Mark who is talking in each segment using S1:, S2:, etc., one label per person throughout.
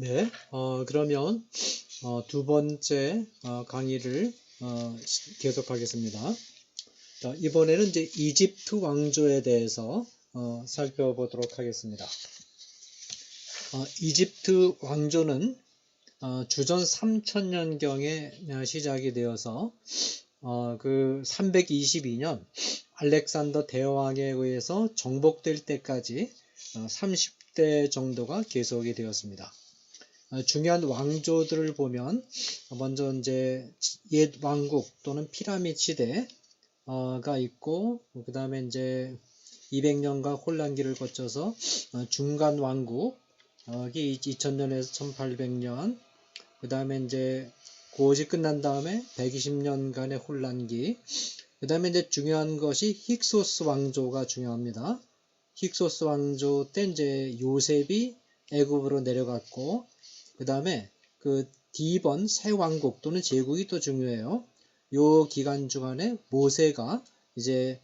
S1: 네, 그러면 두 번째 강의를 계속하겠습니다. 자, 이번에는 이제 이집트 왕조에 대해서 살펴보도록 하겠습니다. 이집트 왕조는 주전 3000년경에 시작이 되어서 그 322년 알렉산더 대왕에 의해서 정복될 때까지 30대 정도가 계속이 되었습니다. 중요한 왕조들을 보면 먼저 이제 옛 왕국 또는 피라미드 시대가 있고, 그 다음에 이제 200년간 혼란기를 거쳐서 중간 왕국이 2000년에서 1800년, 그 다음에 이제 그것이 끝난 다음에 120년간의 혼란기, 그 다음에 이제 중요한 것이 힉소스 왕조가 중요합니다. 힉소스 왕조 때 이제 요셉이 애굽으로 내려갔고, 그 다음에 그 디번 새 왕국 또는 제국이 또 중요해요. 요 기간 중간에 모세가 이제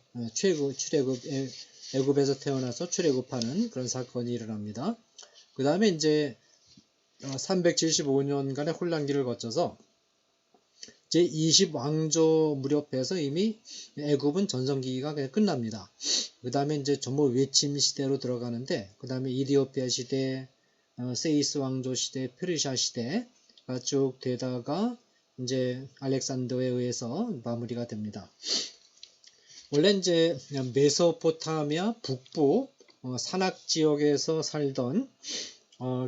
S1: 애굽에서 태어나서 출애굽하는 그런 사건이 일어납니다. 그 다음에 이제 375년간의 혼란기를 거쳐서 제20왕조 무렵에서 이미 애굽은 전성기가 그냥 끝납니다. 그 다음에 이제 전부 외침 시대로 들어가는데, 그 다음에 이디오피아 시대, 세이스 왕조 시대, 페르시아 시대가 쭉 되다가 이제 알렉산더에 의해서 마무리가 됩니다. 원래 이제 메소포타미아 북부 산악 지역에서 살던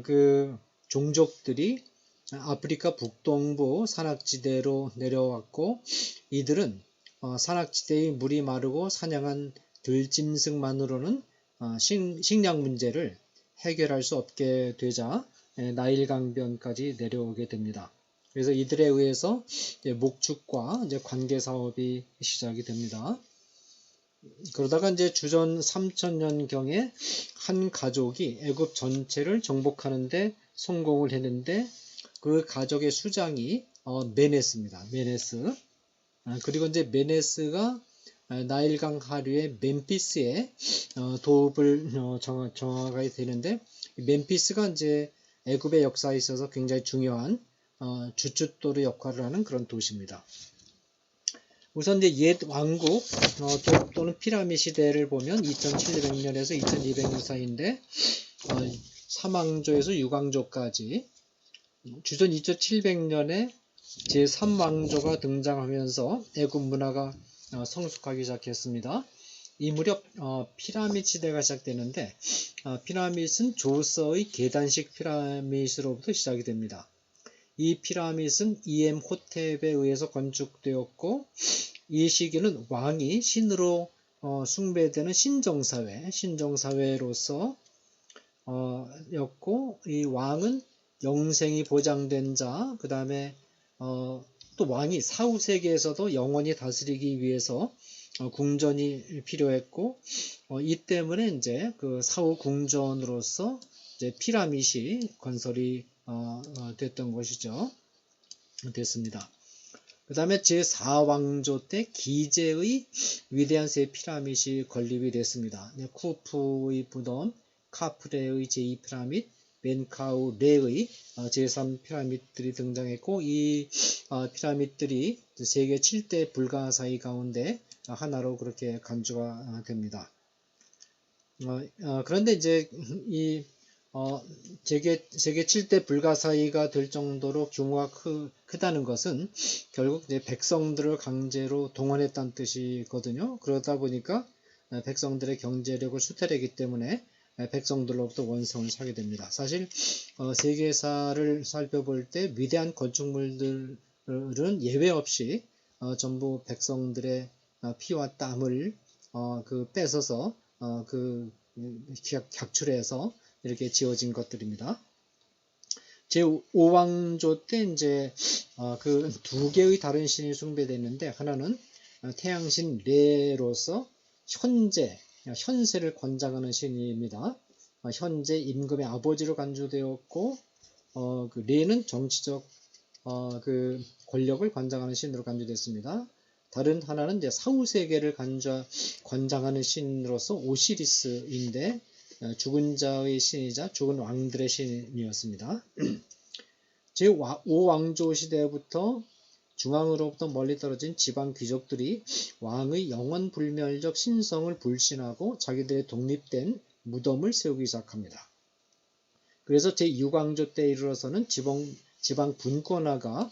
S1: 그 종족들이 아프리카 북동부 산악지대로 내려왔고, 이들은 산악지대의 물이 마르고 사냥한 들짐승만으로는 식량 문제를 해결할 수 없게 되자 나일강변까지 내려오게 됩니다. 그래서 이들에 의해서 목축과 관계 사업이 시작이 됩니다. 그러다가 이제 주전 3000년경에 한 가족이 애굽 전체를 정복하는데 성공을 했는데, 그 가족의 수장이 메네스입니다. 메네스. 그리고 이제 메네스가 나일강 하류의 멤피스에 도읍을 정하게 되는데, 멤피스가 이제 애굽의 역사에 있어서 굉장히 중요한 주춧돌의 역할을 하는 그런 도시입니다. 우선 이제 옛 왕국 또는 피라미드 시대를 보면 2700년에서 2200년 사이인데, 삼왕조에서 6왕조까지 주전 2700년에 제3왕조가 등장하면서 애굽 문화가 성숙하기 시작했습니다. 이 무렵 피라미드 시대가 시작되는데, 피라미드는 조서의 계단식 피라미드로부터 시작이 됩니다. 이 피라미드는 이엠호텝에 의해서 건축되었고, 이 시기는 왕이 신으로 숭배되는 신정사회로서 였고, 이 왕은 영생이 보장된 자, 그 다음에 또 왕이 사후세계에서도 영원히 다스리기 위해서 궁전이 필요했고, 이 때문에 이제 그 사후 궁전으로서 이제 피라미드이 건설이 됐던 것이죠. 됐습니다. 그 다음에 제4왕조 때 기제의 위대한 세 피라미드이 건립이 됐습니다. 쿠프의 무덤, 카프레의 제2피라미드, 멘카우레의 제3 피라미드들이 등장했고, 이 피라미드들이 세계 7대 불가사의 가운데 하나로 그렇게 간주가 됩니다. 그런데 이제 이 세계 7대 불가사의가 될 정도로 규모가 크다는 것은 결국 이제 백성들을 강제로 동원했다는 뜻이거든요. 그러다 보니까 백성들의 경제력을 수탈했기 때문에 백성들로부터 원성을 사게 됩니다. 사실 세계사를 살펴볼 때 위대한 건축물들은 예외 없이 전부 백성들의 피와 땀을 뺏어서 객출해서 이렇게 지어진 것들입니다. 제5왕조 때 이제 그 두 개의 다른 신이 숭배됐는데, 하나는 태양신 레로서 현세를 관장하는 신입니다. 현재 임금의 아버지로 간주되었고, 그 레는 정치적 그 권력을 관장하는 신으로 간주됐습니다. 다른 하나는 이제 사후세계를 관장하는 신으로서 오시리스인데, 죽은 자의 신이자 죽은 왕들의 신이었습니다. 제5왕조 시대부터 중앙으로부터 멀리 떨어진 지방 귀족들이 왕의 영원 불멸적 신성을 불신하고 자기들의 독립된 무덤을 세우기 시작합니다. 그래서 제6왕조 때 이르러서는 지방 분권화가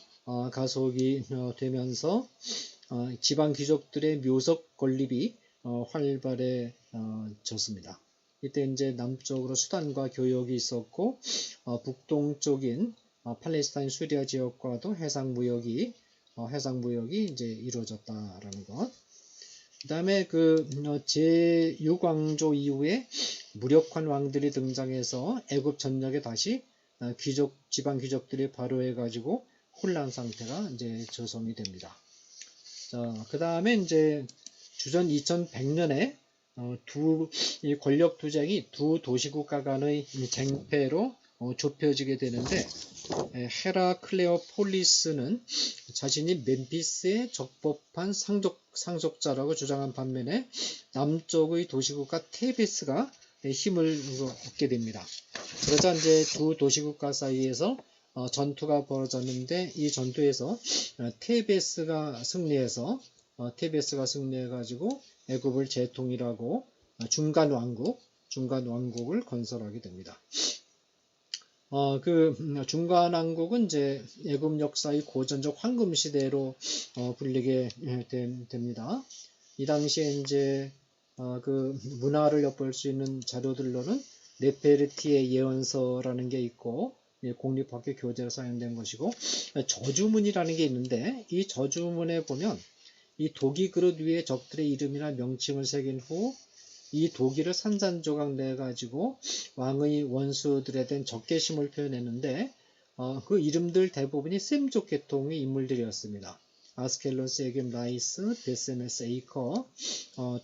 S1: 가속이 되면서 지방 귀족들의 묘석 건립이 활발해졌습니다. 이때 이제 남쪽으로 수단과 교역이 있었고 북동쪽인 팔레스타인 수리아 지역과도 해상 무역이 이제 이루어졌다라는 것. 그 다음에 제6왕조 이후에 무력한 왕들이 등장해서 애굽 전역에 다시 지방 귀족들이 발효해 가지고 혼란 상태가 이제 조성이 됩니다. 자, 그 다음에 이제 주전 2100년에 이 권력 투쟁이 두 도시국가 간의 쟁패로 좁혀지게 되는데, 헤라클레오폴리스는 자신이 멤피스의 적법한 상속자라고 주장한 반면에 남쪽의 도시국가 테베스가 힘을 얻게 됩니다. 그러자 이제 두 도시국가 사이에서 전투가 벌어졌는데, 이 전투에서 테베스가 승리해가지고 애굽을 재통일하고 중간 왕국을 건설하게 됩니다. 중간 왕국은 이제 애굽 역사의 고전적 황금 시대로 불리게 됩니다. 이 당시에 이제 문화를 엿볼 수 있는 자료들로는 네페르티의 예언서라는 게 있고, 공립학교 교재로 사용된 것이고, 저주문이라는 게 있는데, 이 저주문에 보면 이 도기 그릇 위에 적들의 이름이나 명칭을 새긴 후 이 도기를 산산조각 내가지고 왕의 원수들에 대한 적개심을 표현했는데, 그 이름들 대부분이 셈족 계통의 인물들이었습니다. 아스켈론, 세겜, 라이스, 베세메스, 에이커,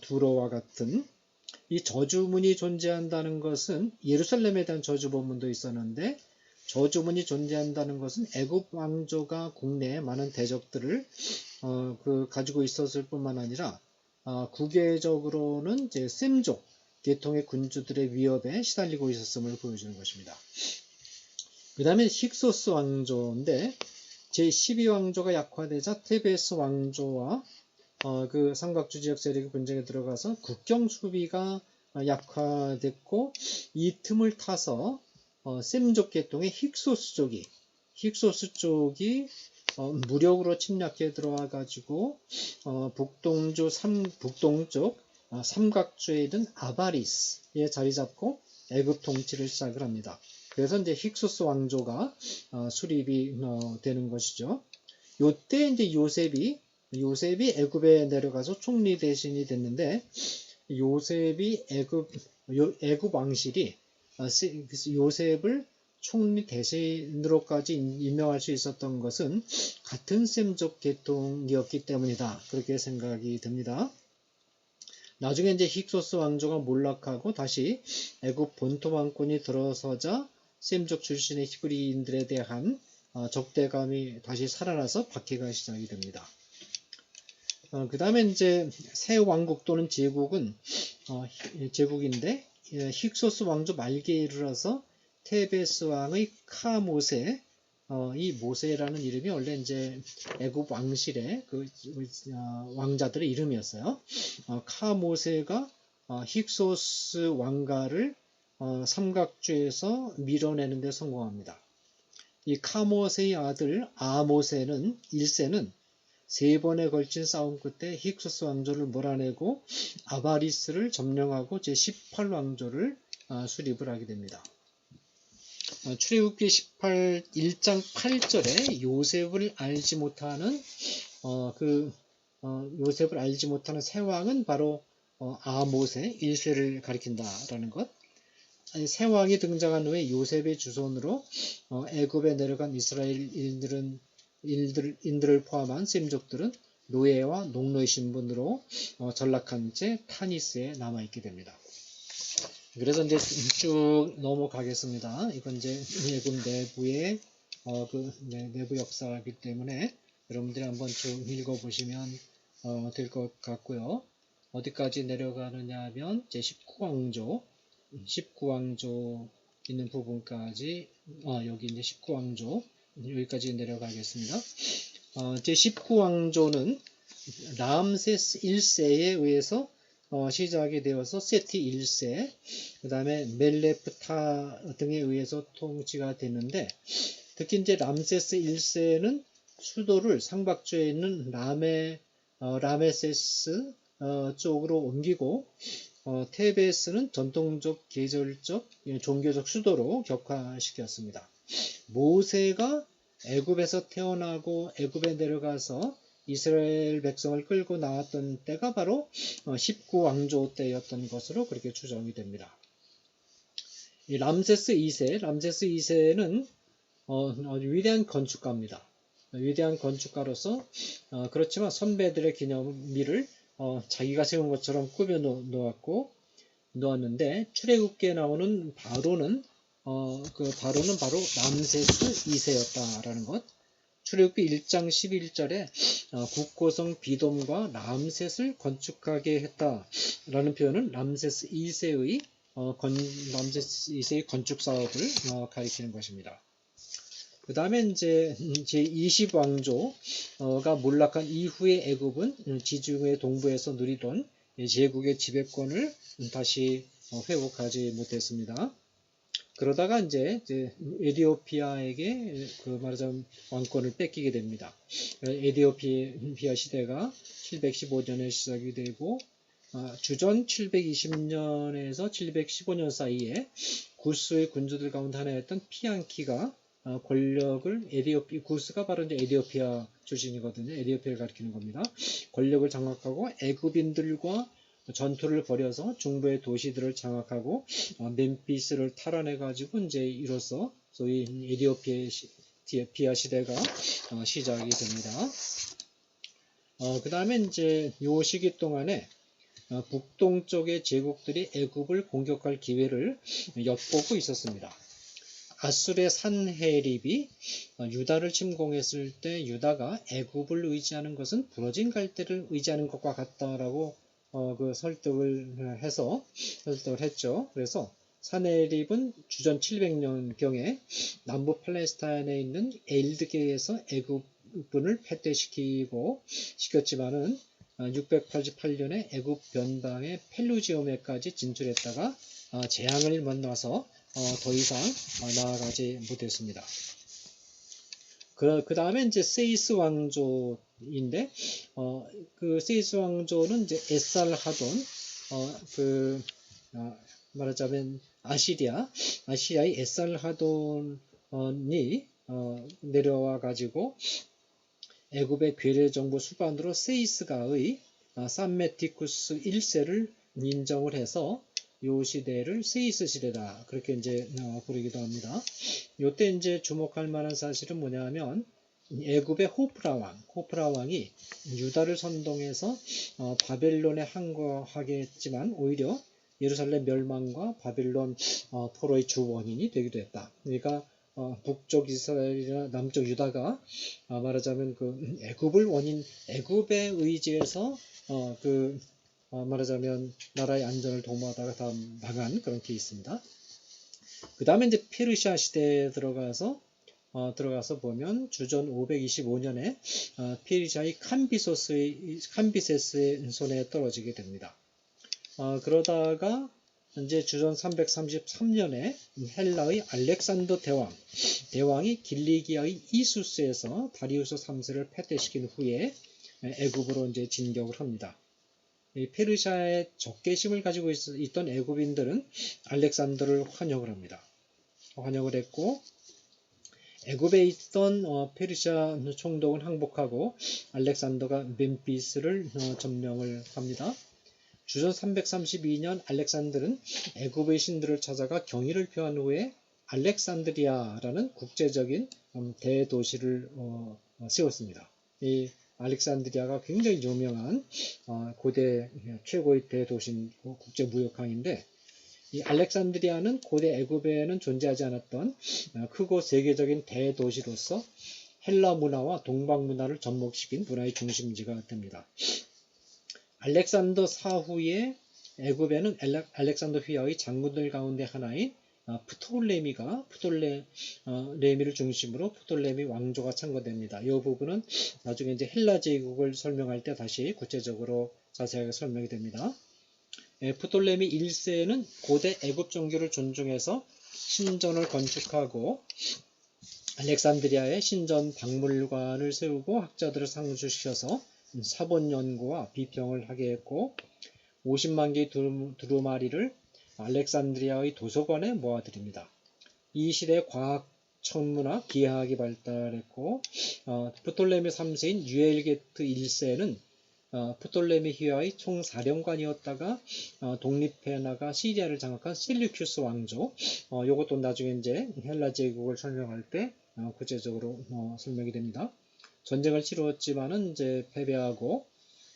S1: 두로와 같은. 이 저주문이 존재한다는 것은 예루살렘에 대한 저주본문도 있었는데, 저주문이 존재한다는 것은 애굽 왕조가 국내에 많은 대적들을 가지고 있었을 뿐만 아니라 국외적으로는 이제 셈족 계통의 군주들의 위협에 시달리고 있었음을 보여주는 것입니다. 그 다음에 힉소스 왕조인데, 제12왕조가 약화되자 테베스 왕조와 삼각주 지역 세력이 분쟁에 들어가서 국경 수비가 약화됐고, 이 틈을 타서 셈족 계통의 힉소스 쪽이 무력으로 침략해 들어와 가지고 북동쪽 삼각주에 있는 아바리스에 자리 잡고 애굽 통치를 시작을 합니다. 그래서 이제 힉소스 왕조가 수립이 되는 것이죠. 요때 이제 요셉이 애굽에 내려가서 총리 대신이 됐는데, 요셉이 애굽 왕실이 요셉을 총리 대신으로까지 임명할 수 있었던 것은 같은 셈족 계통이었기 때문이다, 그렇게 생각이 듭니다. 나중에 이제 힉소스 왕조가 몰락하고 다시 애굽 본토 왕권이 들어서자 셈족 출신의 히브리인들에 대한 적대감이 다시 살아나서 박해가 시작이 됩니다. 그 다음에 이제 새 왕국 또는 제국인데, 힉소스 왕조 말기에 이르러서 테베스 왕의 카모세, 이 모세라는 이름이 원래 이제 애굽 왕실의 왕자들의 이름이었어요. 카모세가 힉소스 왕가를 삼각주에서 밀어내는 데 성공합니다. 이 카모세의 아들 아모세는 1세는 3번에 걸친 싸움 끝에 힉소스 왕조를 몰아내고 아바리스를 점령하고 제18왕조를 수립을 하게 됩니다. 출애굽기 1장 8절에 요셉을 알지 못하는 새 왕은 바로 아모세 1세를 가리킨다라는 것. 새 왕이 등장한 후에 요셉의 주손으로 애굽에 내려간 이스라엘인들을 포함한 셈족들은 노예와 농노의 신분으로 전락한 채 타니스에 남아있게 됩니다. 그래서 이제 쭉 넘어가겠습니다. 이건 이제 애굽 내부의 내부 역사이기 때문에 여러분들이 한번 쭉 읽어보시면 될 것 같고요. 어디까지 내려가느냐 하면 제19왕조, 19왕조 있는 부분까지 여기 이제 19왕조 여기까지 내려가겠습니다. 제 19왕조는 람세스 1세에 의해서 시작이 되어서 세티 1세, 그 다음에 멜레프타 등에 의해서 통치가 됐는데, 특히 이제 람세스 1세는 수도를 상박주에 있는 라메세스 쪽으로 옮기고, 테베스는 전통적 계절적 종교적 수도로 격화시켰습니다. 모세가 애굽에서 태어나고 애굽에 내려가서 이스라엘 백성을 끌고 나왔던 때가 바로 19왕조 때였던 것으로 그렇게 추정이 됩니다. 이 람세스 2세는 위대한 건축가입니다. 위대한 건축가로서 그렇지만 선배들의 기념비를 자기가 세운 것처럼 꾸며 놓았는데, 출애굽기에 나오는 바로는 바로 람세스 2세였다라는 것. 출애굽기 1장 11절에 국고성 비돔과 람셋을 건축하게 했다라는 표현은 람세스 2세의 건축 사업을 가리키는 것입니다. 그 다음에 이제 제20왕조가 몰락한 이후의 애굽은 지중해 동부에서 누리던 제국의 지배권을 다시 회복하지 못했습니다. 그러다가 이제 에디오피아에게 말하자면 왕권을 뺏기게 됩니다. 에디오피아 시대가 715년에 시작이 되고, 주전 720년에서 715년 사이에 구스의 군주들 가운데 하나였던 피안키가 권력을 구스가 바로 이제 에디오피아 출신이거든요. 에디오피아를 가리키는 겁니다. 권력을 장악하고 애굽인들과 전투를 벌여서 중부의 도시들을 장악하고 멤피스를 탈환해가지고 이제 이로써 소위 에디오피아 시대가 시작이 됩니다. 그 다음에 이제 요 시기 동안에 북동쪽의 제국들이 애굽을 공격할 기회를 엿보고 있었습니다. 아술의 산헤립이 유다를 침공했을 때 유다가 애굽을 의지하는 것은 부러진 갈대를 의지하는 것과 같다라고 설득을 했죠. 그래서 산헤립은 주전 700년경에 남부 팔레스타인에 있는 에일드게에서 애굽군을 패퇴시켰지만은 688년에 애굽 변방의 펠루지움에까지 진출했다가 재앙을 만나서 더 이상 나아가지 못했습니다. 그 다음에 이제 세이스 왕조인데, 그 세이스 왕조는 이제 에살하돈, 말하자면 아시리아의 에살하돈이 내려와 가지고 애굽의 괴뢰 정부 수반으로 세이스가의 삼메티쿠스 1세를 인정을 해서 요 시대를 세이스 시대다, 그렇게 이제 부르기도 합니다. 요때 이제 주목할 만한 사실은 뭐냐면, 애굽의 호프라 왕이 유다를 선동해서 바벨론에 항거하게 했지만 오히려 예루살렘 멸망과 바벨론 포로의 주 원인이 되기도 했다. 그러니까 북쪽 이스라엘이나 남쪽 유다가 말하자면 애굽의 의지에서 말하자면 나라의 안전을 도모하다가 다 망한 그런 케이스입니다. 그 다음에 이제 페르시아 시대에 들어가서 보면 주전 525년에 페르시아의 캄비세스의 손에 떨어지게 됩니다. 그러다가 이제 주전 333년에 헬라의 알렉산더 대왕이 길리기아의 이수스에서 다리우스 3세를 패퇴시킨 후에 애굽으로 이제 진격을 합니다. 페르시아의 적개심을 가지고 있던 애굽인들은 알렉산더를 환영을 합니다. 환영을 했고, 애굽에 있던 페르시아 총독은 항복하고 알렉산더가 멤피스를 점령을 합니다. 주전 332년 알렉산더는 애굽의 신들을 찾아가 경의를 표한 후에 알렉산드리아라는 국제적인 대도시를 세웠습니다. 이 알렉산드리아가 굉장히 유명한 고대 최고의 대도시인 국제무역항인데, 이 알렉산드리아는 고대 애굽에는 존재하지 않았던 크고 세계적인 대도시로서 헬라 문화와 동방 문화를 접목시킨 문화의 중심지가 됩니다. 알렉산더 사후에 애굽에는 알렉산더 휘하의 장군들 가운데 하나인 프톨레미를 중심으로 프톨레미 왕조가 창건됩니다. 이 부분은 나중에 이제 헬라 제국을 설명할 때 다시 구체적으로 자세하게 설명이 됩니다. 프톨레미 1세는 고대 애굽 종교를 존중해서 신전을 건축하고 알렉산드리아에 신전 박물관을 세우고 학자들을 상주시켜서 사본 연구와 비평을 하게 했고 50만 개의 두루마리를 알렉산드리아의 도서관에 모아드립니다. 이 시대에 과학, 천문학, 기하학이 발달했고 프톨레미 3세인 유엘게트 1세는 프톨레미 휘하의 총사령관이었다가 독립해 나가 시리아를 장악한 셀류큐스 왕조. 이것도 나중에 이제 헬라 제국을 설명할 때 구체적으로 설명이 됩니다. 전쟁을 치루었지만은 이제 패배하고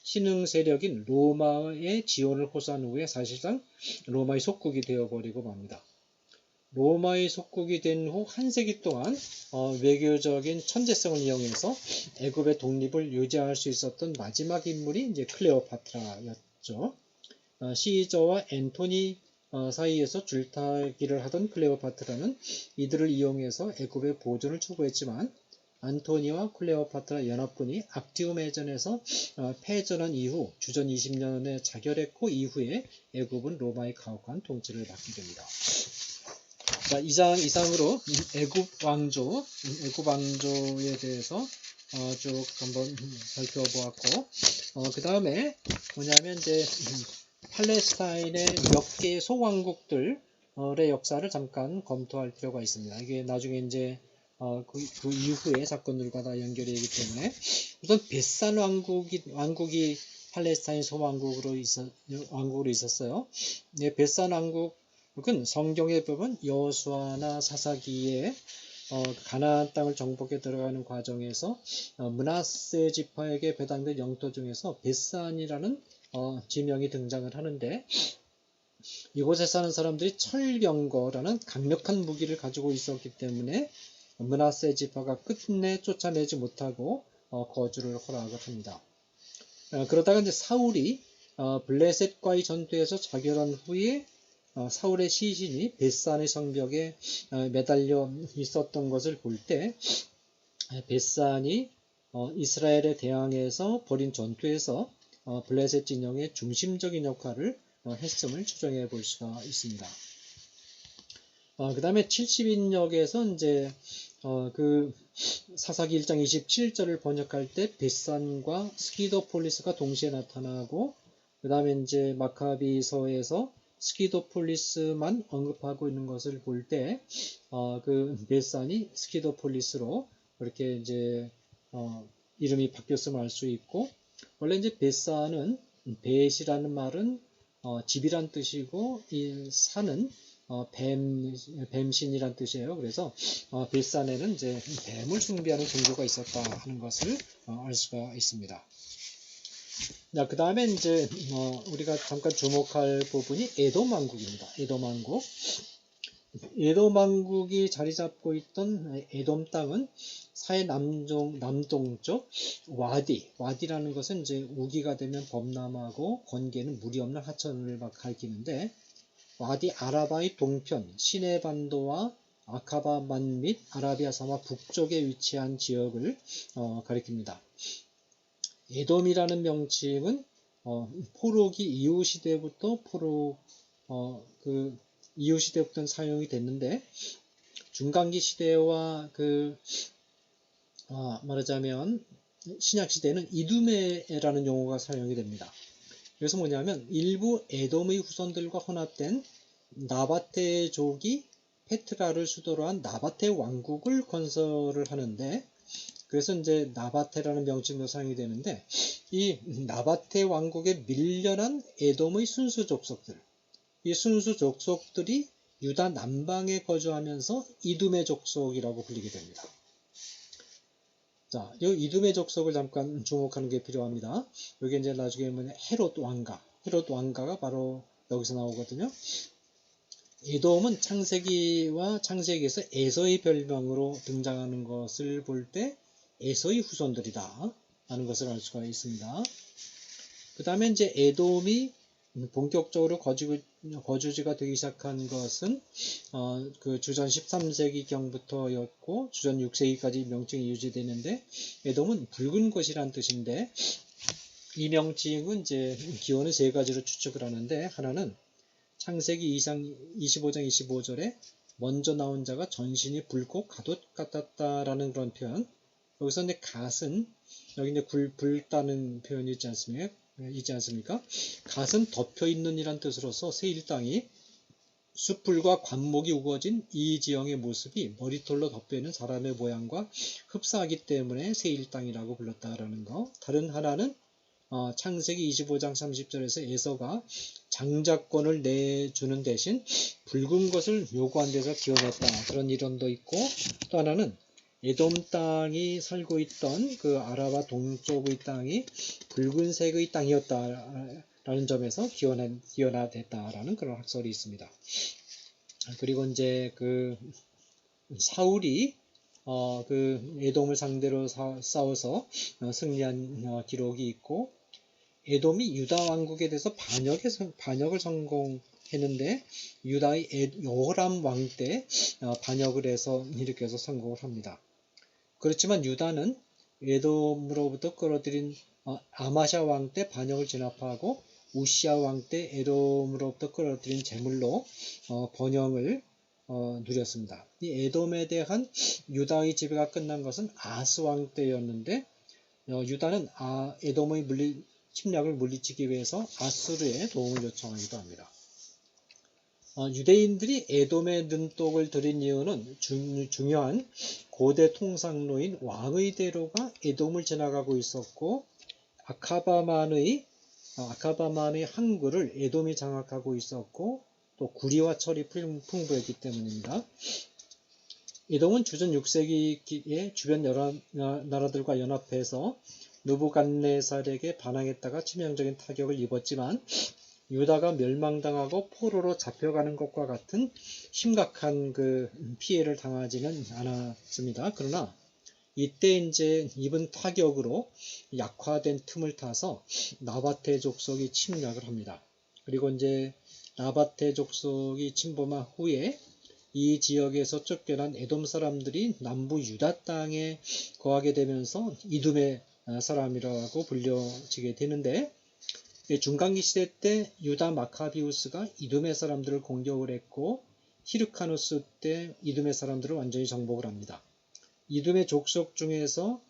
S1: 신흥 세력인 로마의 지원을 호소한 후에 사실상 로마의 속국이 되어버리고 맙니다. 로마의 속국이 된 후 한 세기 동안 외교적인 천재성을 이용해서 애굽의 독립을 유지할 수 있었던 마지막 인물이 이제 클레오파트라였죠. 시저와 앤토니 사이에서 줄타기를 하던 클레오파트라는 이들을 이용해서 애굽의 보존을 추구했지만 안토니와 클레오파트라 연합군이 악티움 해전에서 패전한 이후 주전 20년에 자결했고 이후에 애굽은 로마의 가혹한 통치를 받게 됩니다. 자, 이상으로 애굽 왕조에 대해서 쭉 한번 살펴보았고 그 다음에 뭐냐면 이제 팔레스타인의 몇 개의 소왕국들의 역사를 잠깐 검토할 필요가 있습니다. 이게 나중에 이제 그 이후의 사건들과 다 연결이 되기 때문에 우선 베산 왕국이 팔레스타인 소왕국으로 있었어요. 네, 베산 왕국은 성경에 보면 여호수아나 사사기에 가나안 땅을 정복해 들어가는 과정에서 므낫세 지파에게 배당된 영토 중에서 베산이라는 지명이 등장을 하는데 이곳에 사는 사람들이 철병거라는 강력한 무기를 가지고 있었기 때문에 므낫세 지파가 끝내 쫓아내지 못하고 거주를 허락을 합니다. 그러다가 이제 사울이 블레셋과의 전투에서 자결한 후에 사울의 시신이 벳산의 성벽에 매달려 있었던 것을 볼 때 벳산이 이스라엘에 대항해서 벌인 전투에서 블레셋 진영의 중심적인 역할을 했음을 추정해 볼 수가 있습니다. 그 다음에 70인역에서 이제 그 사사기 1장 27절을 번역할 때 벳산과 스키도폴리스가 동시에 나타나고 그 다음에 이제 마카비서에서 스키도폴리스만 언급하고 있는 것을 볼 때 그 벳산이 스키도폴리스로 그렇게 이제 이름이 바뀌었음을 알 수 있고 원래 이제 벳산은 벳이라는 말은 집이란 뜻이고 이 산은 뱀신이란 뜻이에요. 그래서 벳산에는 이제 뱀을 숭배하는 종교가 있었다 하는 것을 알 수가 있습니다. 자, 그 다음에 이제 우리가 잠깐 주목할 부분이 에돔 왕국입니다. 에돔 왕국. 에돔 왕국이 자리 잡고 있던 에돔 땅은 사해 남동쪽 와디라는 것은 이제 우기가 되면 범람하고 건기에는 물이 없는 하천을 가리키는데 와디 아라바의 동편 시내반도와 아카바만 및 아라비아 사막 북쪽에 위치한 지역을 가리킵니다. 에돔이라는 명칭은 포로기 이후 시대부터 이후 시대부터 사용이 됐는데 중간기 시대와 말하자면 신약 시대는 이두메라는 용어가 사용이 됩니다. 그래서 뭐냐면 일부 에돔의 후손들과 혼합된 나바테족이 페트라를 수도로 한 나바테 왕국을 건설을 하는데 그래서 이제 나바테라는 명칭도 사용이 되는데 이 나바테 왕국에 밀려난 에돔의 순수 족속들 이 순수 족속들이 유다 남방에 거주하면서 이두메 족속이라고 불리게 됩니다. 자, 이 이두메 족속을 잠깐 주목하는 게 필요합니다. 여기 이제 나중에 보면 헤롯 왕가가 바로 여기서 나오거든요. 에돔은 창세기에서 에서의 별명으로 등장하는 것을 볼 때 에서의 후손들이다 하는 것을 알 수가 있습니다. 그 다음에 이제 에돔이 본격적으로 거주지가 되기 시작한 것은 그 주전 13세기경부터였고 주전 6세기까지 명칭이 유지되는데 에돔은 붉은 것이란 뜻인데 이 명칭은 이제 기원을 세 가지로 추측을 하는데 하나는 창세기 25장 25절에 먼저 나온 자가 전신이 붉고 갓옷 같았다라는 그런 표현. 여기서 이제 갓은 여기 이제 붉다는 표현이 있지 않습니까? 갓은 덮여 있는 이란 뜻으로서 세일 땅이 숯불과 관목이 우거진 이 지형의 모습이 머리털로 덮여 있는 사람의 모양과 흡사하기 때문에 세일 땅이라고 불렀다라는 거. 다른 하나는 창세기 25장 30절에서 에서가 장자권을 내주는 대신 붉은 것을 요구한 데서 기원했다. 그런 이론도 있고 또 하나는 에돔 땅이 살고 있던 그 아라바 동쪽의 땅이 붉은색의 땅이었다라는 점에서 기원화됐다라는 그런 학설이 있습니다. 그리고 이제 그 사울이 그 에돔을 상대로 싸워서 승리한 기록이 있고 에돔이 유다 왕국에 대해서 반역을 성공했는데 유다의 여호람 왕 때 반역을 해서 일으켜서 성공을 합니다. 그렇지만 유다는 에돔으로부터 끌어들인 아마샤 왕 때 반역을 진압하고 우시아 왕 때 에돔으로부터 끌어들인 제물로 번영을 누렸습니다. 이 에돔에 대한 유다의 지배가 끝난 것은 아스 왕 때였는데 유다는 에돔의 침략을 물리치기 위해서 아수르의 도움을 요청하기도 합니다. 유대인들이 에돔의 눈독을 들인 이유는 중요한 고대 통상로인 왕의 대로가 에돔을 지나가고 있었고 아카바만의 항구를 에돔이 장악하고 있었고 또 구리와 철이 풍부했기 때문입니다. 에돔은 주전 6세기에 주변 여러 나라들과 연합해서 느부갓네살에게 반항했다가 치명적인 타격을 입었지만 유다가 멸망당하고 포로로 잡혀가는 것과 같은 심각한 그 피해를 당하지는 않았습니다. 그러나 이때 이제 입은 타격으로 약화된 틈을 타서 나바테 족속이 침략을 합니다. 그리고 이제 나바테 족속이 침범한 후에 이 지역에서 쫓겨난 에돔 사람들이 남부 유다 땅에 거하게 되면서 이둠의 사람이라고 불려지게 되는데 중간기 시대 때 유다 마카비우스가 이둠의 사람들을 공격을 했고 히르카누스 때 이둠의 사람들을 완전히 정복을 합니다. 이둠의 족속 중에서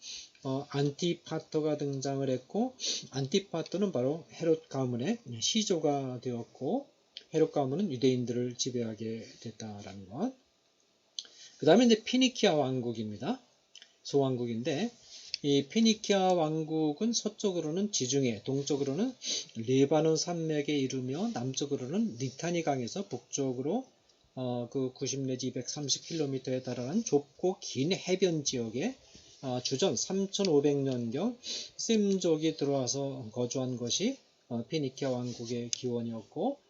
S1: 안티파터가 등장을 했고 안티파터는 바로 헤롯 가문의 시조가 되었고 헤롯 가문은 유대인들을 지배하게 됐다라는 것. 그 다음에 이제 피니키아 왕국입니다. 소왕국인데 이 피니키아 왕국은 서쪽으로는 지중해, 동쪽으로는 레바논 산맥에 이르며 남쪽으로는 리타니 강에서 북쪽으로 그 90 내지 230km에 달하는 좁고 긴 해변 지역에 주전 3500년경 셈족이 들어와서 거주한 것이 피니키아 왕국의 기원이었고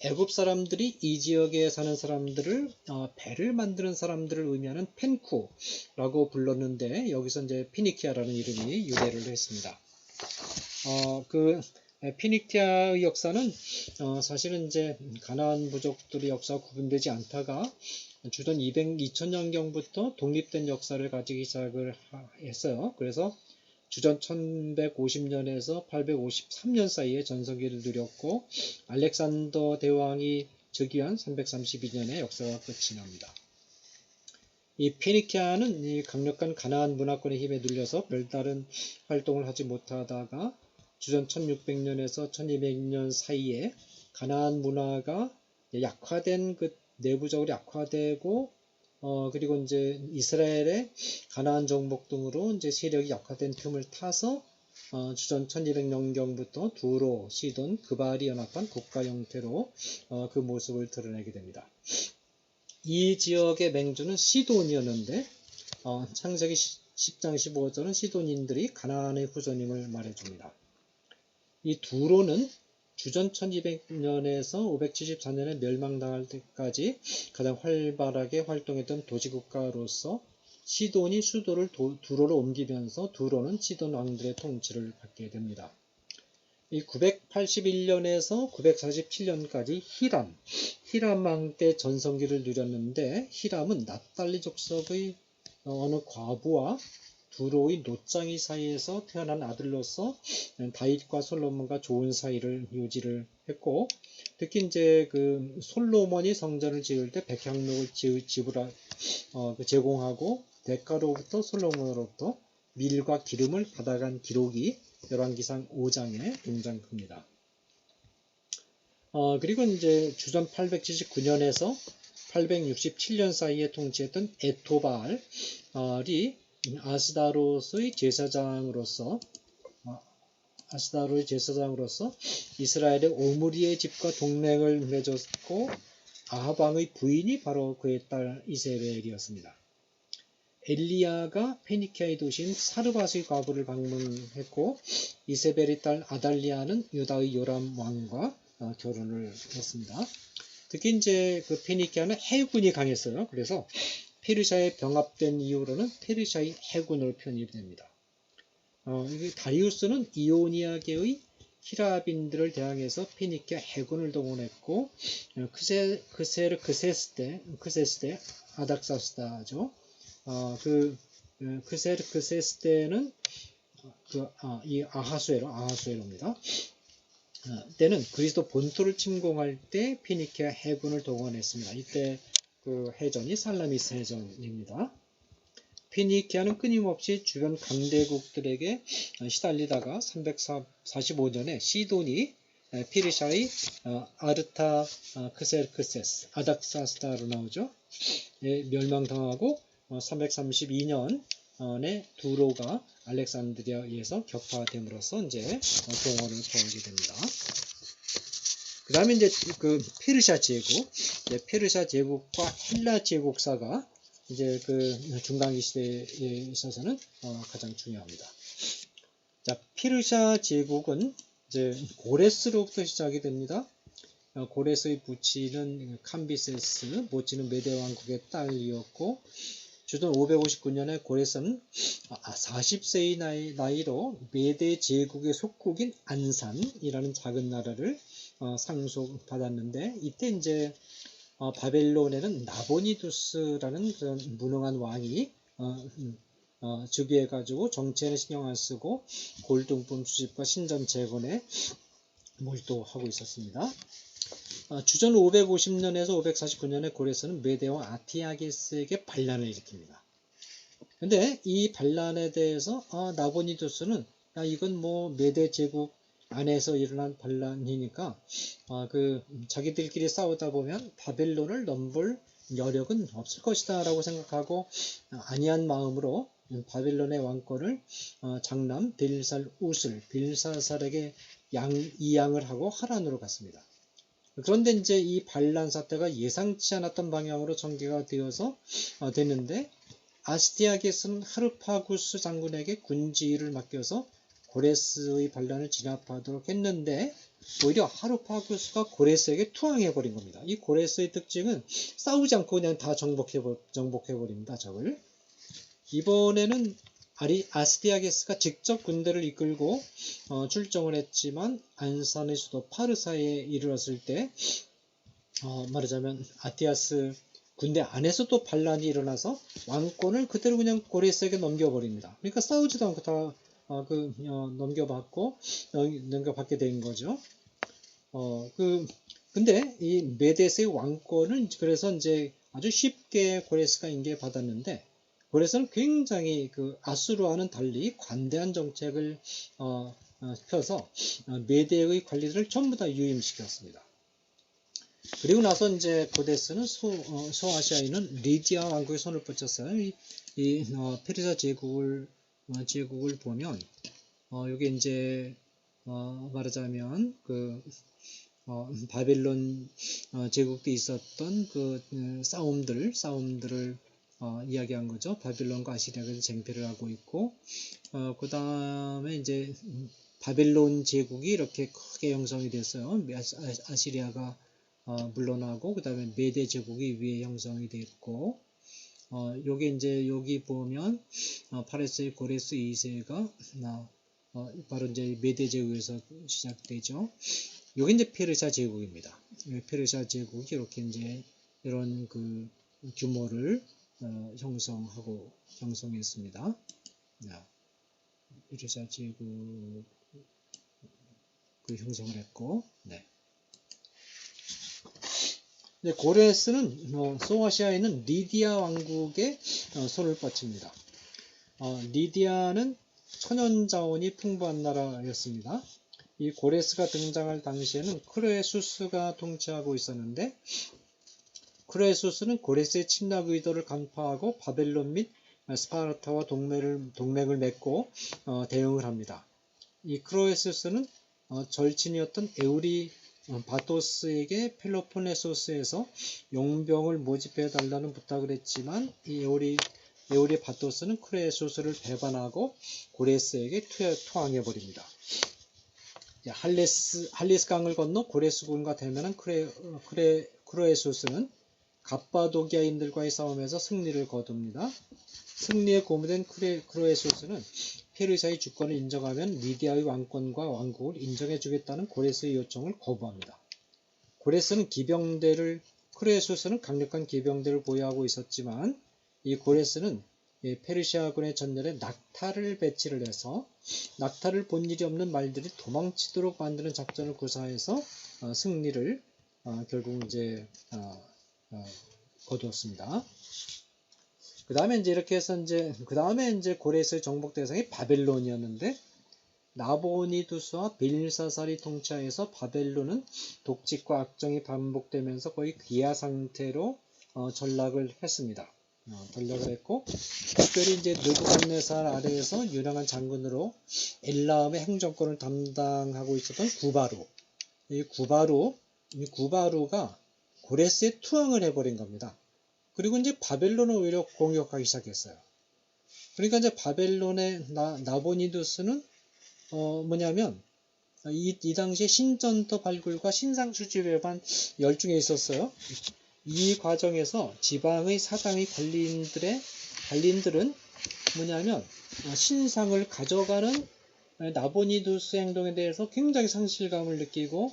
S1: 애굽 사람들이 이 지역에 사는 사람들을 배를 만드는 사람들을 의미하는 펜쿠라고 불렀는데 여기서 이제 피니키아라는 이름이 유래를 했습니다. 그 피니키아의 역사는 사실은 이제 가나안 부족들의 역사와 구분되지 않다가 주전 2000년경부터 독립된 역사를 가지기 시작을 했어요. 그래서 주전 1150년에서 853년 사이에 전성기를 누렸고 알렉산더 대왕이 즉위한 332년에 역사가 끝이 납니다. 이 피니키아는 이 강력한 가나안 문화권의 힘에 눌려서 별다른 활동을 하지 못하다가 주전 1600년에서 1200년 사이에 가나안 문화가 약화된 내부적으로 약화되고 그리고 이제 이스라엘의 가나안 정복 등으로 이제 세력이 약화된 틈을 타서 주전 1200년경부터 두로, 시돈, 그발이 연합한 국가 형태로 그 모습을 드러내게 됩니다. 이 지역의 맹주는 시돈이었는데 창세기 10장 15절은 시돈인들이 가나안의 후손임을 말해줍니다. 이 두로는 주전 1200년에서 574년에 멸망당할 때까지 가장 활발하게 활동했던 도시국가로서 시돈이 수도를 두로로 옮기면서 두로는 시돈 왕들의 통치를 받게 됩니다. 이 981년에서 947년까지 히람왕 때 전성기를 누렸는데, 히람은 납달리 족속의 어느 과부와 두로의 노장이 사이에서 태어난 아들로서 다윗과 솔로몬과 좋은 사이를 유지를 했고, 특히 이제 그 솔로몬이 성전을 지을 때 백향목을 제공하고 대가로부터 솔로몬으로부터 밀과 기름을 받아간 기록이 열왕기상 5장에 등장합니다. 그리고 이제 주전 879년에서 867년 사이에 통치했던 에토발이 아스다롯의 제사장으로서 이스라엘의 오므리의 집과 동맹을 맺었고, 아합 왕의 부인이 바로 그의 딸 이세벨이었습니다. 엘리야가 페니키아의 도시인 사르밧의 과부를 방문했고, 이세벨의 딸 아달리아는 유다의 요람 왕과 결혼을 했습니다. 특히 이제 그 페니키아는 해군이 강했어요. 그래서 페르시아에 병합된 이후로는 페르시아의 해군으로 편입됩니다. 다리우스는 이오니아계의 히라빈들을 대항해서 페니키아 해군을 동원했고, 크세스 때 아닥사스다죠. 크세스 때는 이 아하수에로입니다. 때는 그리스도 본토를 침공할 때 페니키아 해군을 동원했습니다. 이때 그 해전이 살라미스 해전입니다. 페니키아는 끊임없이 주변 강대국들에게 시달리다가 345년에 시돈이 페르시아의 아르타크세르크세스 아닥사스다로 나오죠. 멸망당하고 332년에 두로가 알렉산드리아에서 격파됨으로써 이제 동원을 벌이게 됩니다. 그 다음에 이제 그 페르시아 제국과 헬라 제국사가 이제 그 중간기 시대에 있어서는 가장 중요합니다. 자, 페르시아 제국은 이제 고레스로부터 시작이 됩니다. 고레스의 부친은 캄비세스, 모친은 메데 왕국의 딸이었고, 주전 559년에 고레스는 40세의 나이로 메데 제국의 속국인 안산이라는 작은 나라를 상속받았는데, 이때 이제 바벨론에는 나보니두스라는 그런 무능한 왕이 즉위해가지고 정치에는 신경 안 쓰고 골동품 수집과 신전 재건에 몰두하고 있었습니다. 주전 550년에서 549년에 고레스는 메데와 아티아게스에게 반란을 일으킵니다. 근데 이 반란에 대해서 나보니두스는 이건 뭐 메데 제국 안에서 일어난 반란이니까 자기들끼리 싸우다 보면 바벨론을 넘볼 여력은 없을 것이다 라고 생각하고 안이한 마음으로 바벨론의 왕권을 장남 빌사살에게 이양을 하고 하란으로 갔습니다. 그런데 이제 이 반란 사태가 예상치 않았던 방향으로 전개가 되어서 됐는데, 아스티아게스는 하르파구스 장군에게 군지를 맡겨서 고레스의 반란을 진압하도록 했는데, 오히려 하르파구스가 고레스에게 투항해버린 겁니다. 이 고레스의 특징은 싸우지 않고 그냥 다 정복해버립니다. 적을. 이번에는 아스티아게스가 직접 군대를 이끌고 출정을 했지만 안산의 수도 파르사에 이르렀을 때 말하자면 아티아스 군대 안에서 또 반란이 일어나서 왕권을 그대로 그냥 고레스에게 넘겨버립니다. 그러니까 싸우지도 않고 다 넘겨받게 된 거죠. 근데 이 메데스의 왕권을 그래서 이제 아주 쉽게 고레스가 인계받았는데, 고레스는 굉장히 아수르와는 달리 관대한 정책을 펴서 메데의 관리들을 전부 다 유임시켰습니다. 그리고 나서 이제 고레스는 소아시아에 있는 리디아 왕국의 손을 뻗쳤어요. 이 페르시아 제국을 보면 여기 이제 말하자면 바벨론 제국때 있었던 싸움들을 이야기한 거죠. 바벨론과 아시리아가 쟁패를 하고 있고, 그 다음에 이제 바벨론 제국이 이렇게 크게 형성이 됐어요. 아시리아가 물러나고, 그 다음에 메데 제국이 위에 형성이 됐고, 여기 보면 파레스의 고레스 2세가 바로 이제 메데 제국에서 시작되죠. 여기 이제 페르시아 제국입니다. 페르시아 제국이 이렇게 이제 이런 그 규모를 형성했습니다. 페르시아 제국 형성을 했고, 네. 고레스는 소아시아에 있는 리디아 왕국에 손을 뻗칩니다. 리디아는 천연자원이 풍부한 나라였습니다. 이 고레스가 등장할 당시에는 크레수스가 통치하고 있었는데, 크레수스는 고레스의 침략 의도를 간파하고 바벨론 및 스파르타와 동맹을 맺고 대응을 합니다. 이 크레수스는 절친이었던 에우리 바토스에게 펠로폰네소스에서 용병을 모집해 달라는 부탁을 했지만 이 에우리 바토스는 크레수스를 배반하고 고레스에게 투항해 버립니다. 할리스 강을 건너 고레스군과 대면한 크레수스는 갑바도기아인들과의 싸움에서 승리를 거둡니다. 승리에 고무된 크레수스는 페르시아의 주권을 인정하면 리디아의 왕권과 왕국을 인정해주겠다는 고레스의 요청을 거부합니다. 크레수스는 강력한 기병대를 보유하고 있었지만 이 고레스는 페르시아군의 전열에 낙타를 배치를 해서 낙타를 본 일이 없는 말들이 도망치도록 만드는 작전을 구사해서 승리를 결국 이제 거두었습니다. 그 다음에 이제 이렇게 해서 그 다음에 이제 고레스의 정복 대상이 바벨론이었는데, 나보니두스와 벨사살이 통치하에서 바벨론은 독직과 악정이 반복되면서 거의 기아 상태로 전락을 했습니다. 전락을 했고, 특별히 이제 느부갓네살 아래에서 유능한 장군으로 엘라함의 행정권을 담당하고 있었던 이 구바루가 고레스에 투항을 해버린 겁니다. 그리고 이제 바벨론을 오히려 공격하기 시작했어요. 그러니까 이제 바벨론의 나보니두스는 뭐냐면 이 당시에 신전터 발굴과 신상 수집에 반 열중해 있었어요. 이 과정에서 지방의 사당의 관리인들은 뭐냐면 신상을 가져가는 나보니두스 행동에 대해서 굉장히 상실감을 느끼고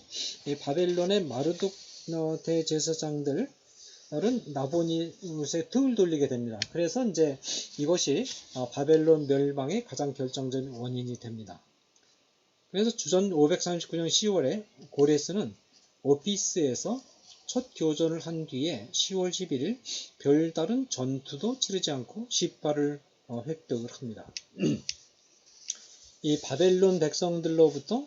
S1: 바벨론의 마르둑 대제사장들은 나보니두스의 등을 돌리게 됩니다. 그래서 이제 이것이 바벨론 멸망의 가장 결정적인 원인이 됩니다. 그래서 주전 539년 10월에 고레스는 오피스에서 첫 교전을 한 뒤에 10월 11일 별다른 전투도 치르지 않고 시파를 획득을 합니다. 이 바벨론 백성들로부터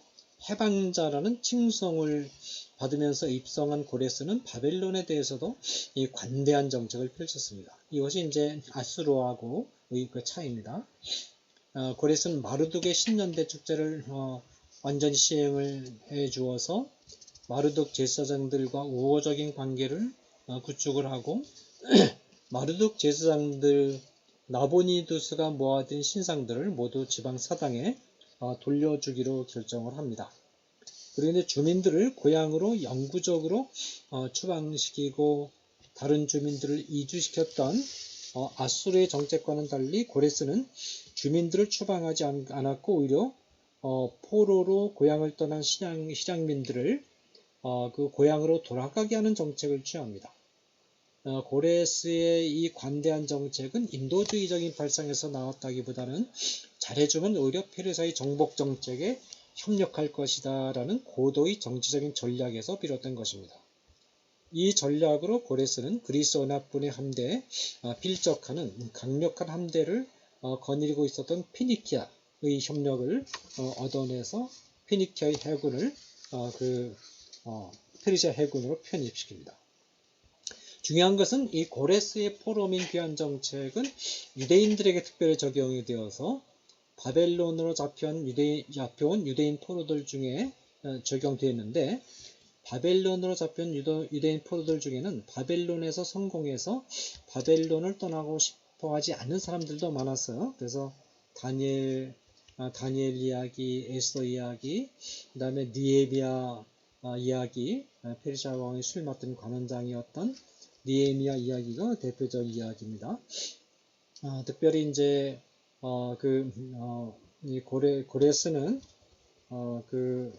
S1: 해방자라는 칭송을 받으면서 입성한 고레스는 바벨론에 대해서도 이 관대한 정책을 펼쳤습니다. 이것이 이제 아수르하고의 그 차이입니다. 고레스는 마르둑의 신년대 축제를 완전히 시행을 해 주어서 마르둑 제사장들과 우호적인 관계를 구축을 하고 마르둑 제사장들 나보니두스가 모아둔 신상들을 모두 지방 사당에 돌려주기로 결정을 합니다. 그리고 주민들을 고향으로 영구적으로 추방시키고 다른 주민들을 이주시켰던 아수르의 정책과는 달리 고레스는 주민들을 추방하지 않았고 오히려 포로로 고향을 떠난 실향민들을 그 고향으로 돌아가게 하는 정책을 취합니다. 고레스의 이 관대한 정책은 인도주의적인 발상에서 나왔다기보다는 잘해주면 오히려 페르시아의 정복 정책에 협력할 것이다 라는 고도의 정치적인 전략에서 비롯된 것입니다. 이 전략으로 고레스는 그리스 언합군의 함대에 필적하는 강력한 함대를 거느리고 있었던 피니키아의 협력을 얻어내서 피니키아의 해군을 페르시아 해군으로 편입시킵니다. 중요한 것은 이 고레스의 포로민 귀환 정책은 유대인들에게 특별히 적용이 되어서 바벨론으로 잡혀온 유대인 포로들 중에 적용되었는데, 바벨론으로 잡혀온 유대인 포로들 중에는 바벨론에서 성공해서 바벨론을 떠나고 싶어 하지 않는 사람들도 많았어요. 그래서 다니엘 이야기, 에스더 이야기, 그 다음에 느헤미야 이야기, 페르시아 왕의 술 맡은 관원장이었던 느헤미야 이야기가 대표적 이야기입니다. 특별히 이제 이 고레스는 그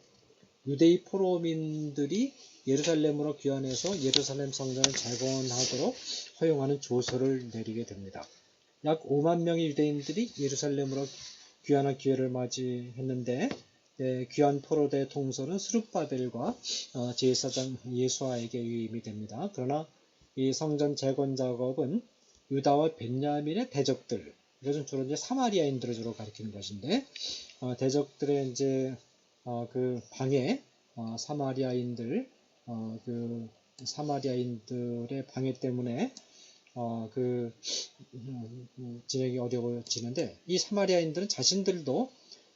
S1: 유대인 포로민들이 예루살렘으로 귀환해서 예루살렘 성전을 재건하도록 허용하는 조서를 내리게 됩니다. 약 5만 명의 유대인들이 예루살렘으로 귀환한 기회를 맞이했는데 귀환 포로대 통솔은 스룹바벨과 제사장 예수아에게 위임이 됩니다. 그러나 이 성전 재건 작업은 유다와 벤야민의 대적들, 이것은 주로 이제 사마리아인들을 주로 가리키는 것인데 대적들의 이제 그 방해, 사마리아인들의 방해 때문에 진행이 어려워지는데, 이 사마리아인들은 자신들도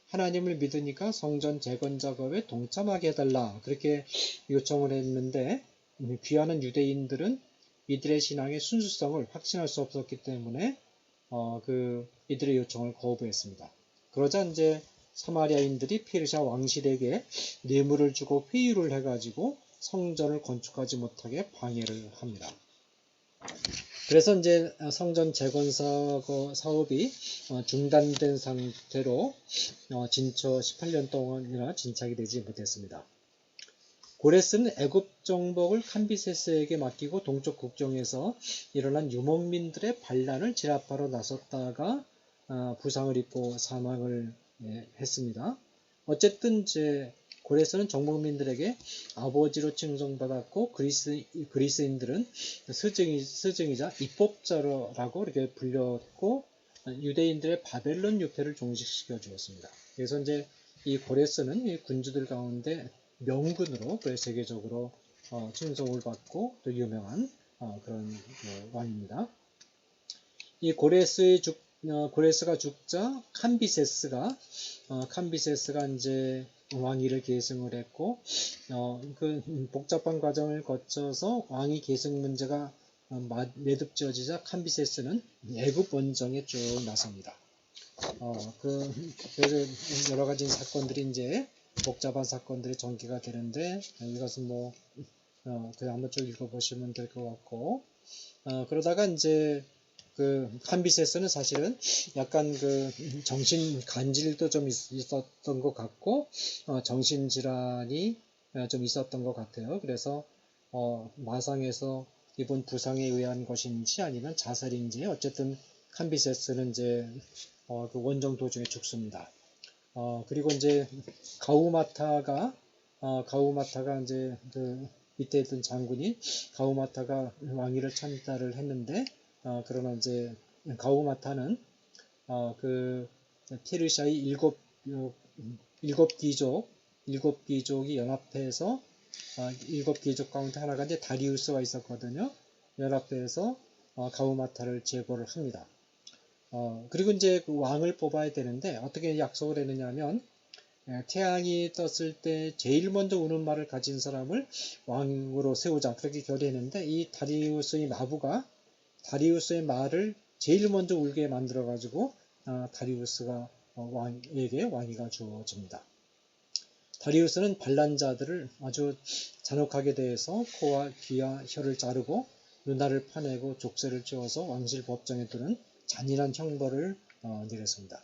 S1: 하나님을 믿으니까 성전 재건 작업에 동참하게 해달라 그렇게 요청을 했는데, 귀하는 유대인들은 이들의 신앙의 순수성을 확신할 수 없었기 때문에 이들의 요청을 거부했습니다. 그러자 이제 사마리아인들이 페르시아 왕실에게 뇌물을 주고 회유를 해가지고 성전을 건축하지 못하게 방해를 합니다. 그래서 이제 성전 재건 사업이 중단된 상태로 진초 18년 동안이나 진착이 되지 못했습니다. 고레스는 애굽 정복을 캄비세스에게 맡기고 동쪽 국정에서 일어난 유목민들의 반란을 진압하러 나섰다가 부상을 입고 사망을 했습니다. 어쨌든 이제 고레스는 정복민들에게 아버지로 칭송받았고 그리스인들은 스승이자 입법자라고 이렇게 불렸고 유대인들의 바벨론 유폐를 종식시켜 주었습니다. 그래서 이제 이 고레스는 이 군주들 가운데 명군으로 세계적으로 칭송을 받고 또 유명한 그런 왕입니다. 이 고레스가 죽자 캄비세스가 이제 왕위를 계승을 했고 그 복잡한 과정을 거쳐서 왕위 계승 문제가 매듭지어지자 캄비세스는 애굽 원정에 쭉 나섭니다. 그래서 여러 가지 사건들이 이제 복잡한 사건들이 전개가 되는데 이것은 그냥 한번 쭉 읽어보시면 될 것 같고 그러다가 이제 그 캄비세스는 사실은 약간 그 정신 간질도 좀 있었던 것 같고 정신 질환이 좀 있었던 것 같아요. 그래서 마상에서 입은 부상에 의한 것인지 아니면 자살인지 어쨌든 캄비세스는 이제 그 원정 도중에 죽습니다. 그리고 이제 가우마타가 이제 그 밑에 있던 장군이 가우마타가 왕위를 찬탈을 했는데 그러나 이제 가우마타는 그 페르시아의 일곱 귀족이 연합해서 일곱 귀족 가운데 하나가 이제 다리우스가 있었거든요. 연합해서 가우마타를 제거를 합니다. 그리고 이제 그 왕을 뽑아야 되는데 어떻게 약속을 했느냐면 태양이 떴을 때 제일 먼저 우는 말을 가진 사람을 왕으로 세우자 그렇게 결의했는데 이 다리우스의 마부가 다리우스의 말을 제일 먼저 울게 만들어 가지고 다리우스가 왕에게 왕위가 주어집니다. 다리우스는 반란자들을 아주 잔혹하게 대해서 코와 귀와 혀를 자르고 눈알을 파내고 족쇄를 찌워서 왕실 법정에 두는 잔인한 형벌을 내렸습니다.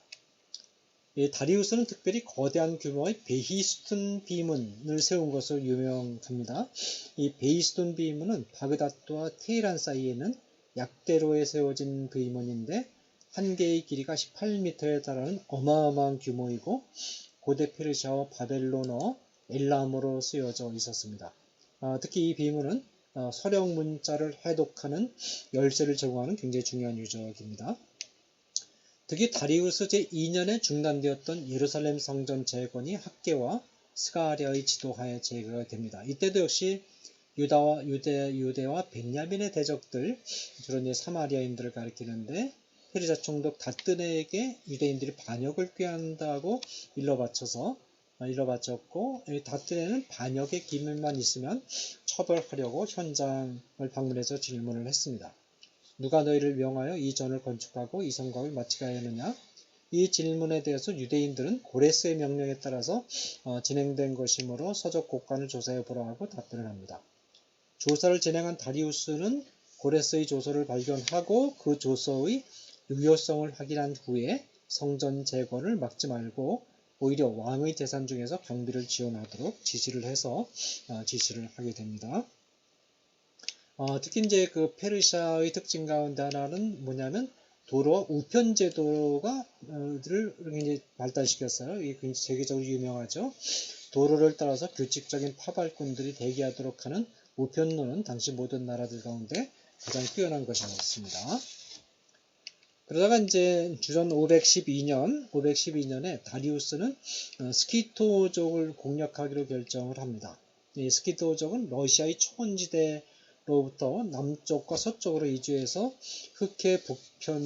S1: 다리우스는 특별히 거대한 규모의 베히스툰 비문을 세운 것으로 유명합니다. 이 베히스툰 비문은 바그다드와 테헤란 사이에는 약대로에 세워진 비문인데 한 개의 길이가 18m에 달하는 어마어마한 규모이고 고대 페르시아와 바벨론어 엘람어로 쓰여져 있었습니다. 특히 이 비문은 서령 문자를 해독하는 열쇠를 제공하는 굉장히 중요한 유적입니다. 특히 다리우스 제2년에 중단되었던 예루살렘 성전 재건이 학계와 스가랴의 지도하에 재개가 됩니다. 이때도 역시 유대와 벤야민의 대적들, 주로 이제 사마리아인들을 가리키는데 페르시아 총독 다뜨네에게 유대인들이 반역을 꾀한다고 일러바쳤고 다뜨네는 반역의 기밀만 있으면 처벌하려고 현장을 방문해서 질문을 했습니다. 누가 너희를 명하여 이 전을 건축하고 이 성곽을 마치게 하였느냐? 이 질문에 대해서 유대인들은 고레스의 명령에 따라서 진행된 것이므로 서적 곡간을 조사해 보라 하고 답변을 합니다. 조사를 진행한 다리우스는 고레스의 조서를 발견하고 그 조서의 유효성을 확인한 후에 성전 재건을 막지 말고 오히려 왕의 재산 중에서 경비를 지원하도록 지시를 해서 지시를 하게 됩니다. 특히 이제 그 페르시아의 특징 가운데 하나는 뭐냐면 도로와 우편 제도가 를 굉장히 발달시켰어요. 이게 굉장히 세계적으로 유명하죠. 도로를 따라서 규칙적인 파발꾼들이 대기하도록 하는 우편로는 당시 모든 나라들 가운데 가장 뛰어난 것이었습니다. 그러다가 이제 주전 512년에 다리우스는 스키토족을 공략하기로 결정을 합니다. 이 스키토족은 러시아의 초원지대로부터 남쪽과 서쪽으로 이주해서 흑해